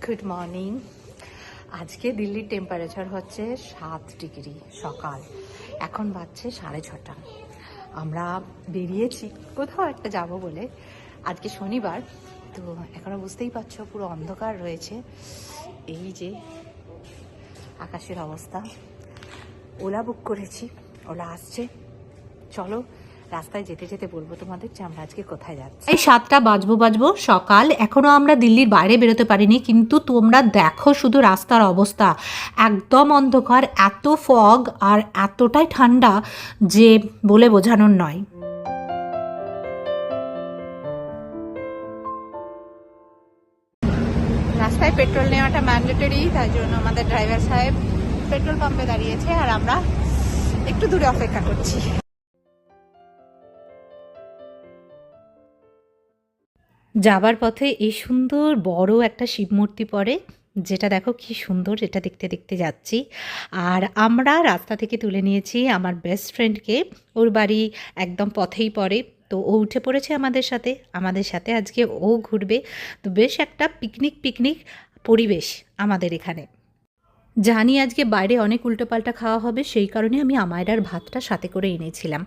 Good morning. আজকে দিল্লির temperature হচ্ছে 7 ডিগ্রি সকাল, এখন বাজছে 6:30। আমরা বেরিয়েছি কোথাও একটা যাব বলে। আজকে শনিবার, তো এখনো বুঝতেই পারছো পুরো অন্ধকার রয়েছে। এই যে আকাশের অবস্থা। ওলা বুক করেছি, ওলা আসছে। চলো রাস্তায় যেতে যেতে বলবো তোমাদের যে আমরা আজকে কোথায় যাচ্ছি। এই 7টা বাজবো সকাল, এখনো আমরা দিল্লির বাইরে বেরোতে পারিনি, কিন্তু তোমরা দেখো শুধু রাস্তার অবস্থা, একদম অন্ধকার, এত ফগ আর এতটাই ঠান্ডা যে বলে বোঝানোর নয়। রাস্তায় পেট্রোল নেওয়াটা ম্যান্ডেটরি, তাই জন্য আমাদের ড্রাইভার সাহেব পেট্রোল পাম্পে দাঁড়িয়েছে আর আমরা একটু দূরে অপেক্ষা করছি। যাবার পথে এই সুন্দর বড় একটা শিব মূর্তি পড়ে, যেটা দেখো কি সুন্দর, এটা দেখতে দেখতে যাচ্ছি। আর আমরা রাস্তা থেকে তুলে নিয়েছি আমার বেস্ট ফ্রেন্ডকে, ওর বাড়ি একদম পথেই পড়ে, তো ও উঠে পড়েছে আমাদের সাথে আজকে ও ঘুরবে। তো বেশ একটা পিকনিক পরিবেশ আমাদের এখানে। জানি আজকে বাইরে অনেক উল্টোপাল্টা খাওয়া হবে, সেই কারণে আমি আমায়রার ভাতটা সাথে করে এনেছিলাম।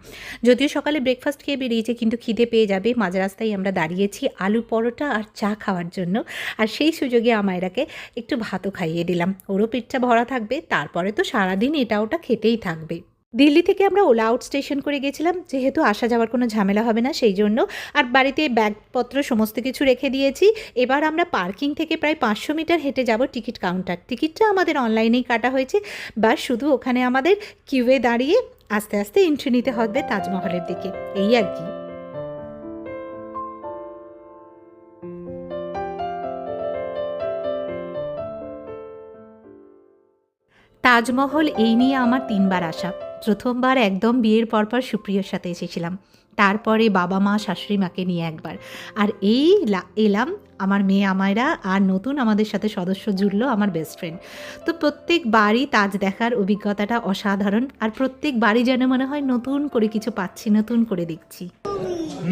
যদিও সকালে ব্রেকফাস্ট খেয়ে বেরিয়েছে, কিন্তু খিদে পেয়ে যাবে। মাঝ রাস্তায় আমরা দাঁড়িয়েছি আলু পরোটা আর চা খাওয়ার জন্য, আর সেই সুযোগে আমায়রাকে একটু ভাতও খাইয়ে দিলাম। ওরও পেটটা ভরা থাকবে, তারপরে তো সারাদিন এটা ওটা খেতেই থাকবে। দিল্লি থেকে আমরা ওলা আউট স্টেশন করে গেছিলাম, যেহেতু আসা যাওয়ার কোনো ঝামেলা হবে না সেই জন্য। আর বাড়িতে ব্যাগপত্র সমস্ত কিছু রেখে দিয়েছি। এবার আমরা পার্কিং থেকে প্রায় 500 মিটার হেঁটে যাব টিকিট কাউন্টার। টিকিটটা আমাদের অনলাইনেই কাটা হয়েছে, বা শুধু ওখানে আমাদের কিউয়ে দাঁড়িয়ে আস্তে আস্তে এন্ট্রি নিতে হবে তাজমহলের দিকে, এই আর কি। তাজমহল এই নিয়ে আমার 3বার আসা। প্রথমবার একদম বিয়ের পরপর সুপ্রিয়র সাথে এসেছিলাম, তারপরে বাবা মা শাশুড়ি মাকে নিয়ে একবার, আর এই এলাম আমার মেয়ে আমায়রা, আর নতুন আমাদের সাথে সদস্য জুড়লো আমার বেস্ট ফ্রেন্ড। তো প্রত্যেক বাড়ি তাজ দেখার অভিজ্ঞতাটা অসাধারণ, আর প্রত্যেক বাড়ি যেন মনে হয় নতুন করে কিছু পাচ্ছি, নতুন করে দেখছি।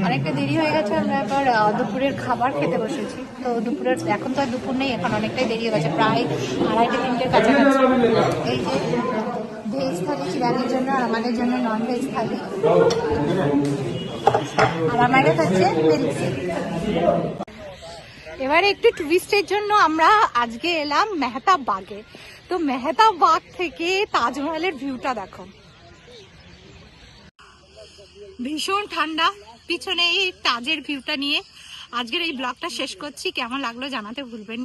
অনেকটা দেরি হয়ে গেছে, আমরা এবার দুপুরের খাবার খেতে বসেছি। তো দুপুরের এখন তো আর দুপুর নেই, এখন অনেকটাই দেরি হয়ে গেছে, প্রায় 2:30-3টের কাছাকাছি। এই যে ভেজ থালি চিরাগের জন্য, আর আমাদের জন্য নন ভেজ থালি, আর আমাদের হচ্ছে পেরিক্সি। এবারে একটু টুরিস্টের জন্য আমরা আজকে এলাম মেহতাব বাগে। তো মেহতাব বাগ থেকে তাজমহলের ভিউটা দেখো, ভীষণ ঠান্ডা। পিছনে এই তাজের ভিউটা নিয়ে আজকের এই ব্লগটা শেষ করছি। কেমন লাগলো জানাতে ভুলবেন।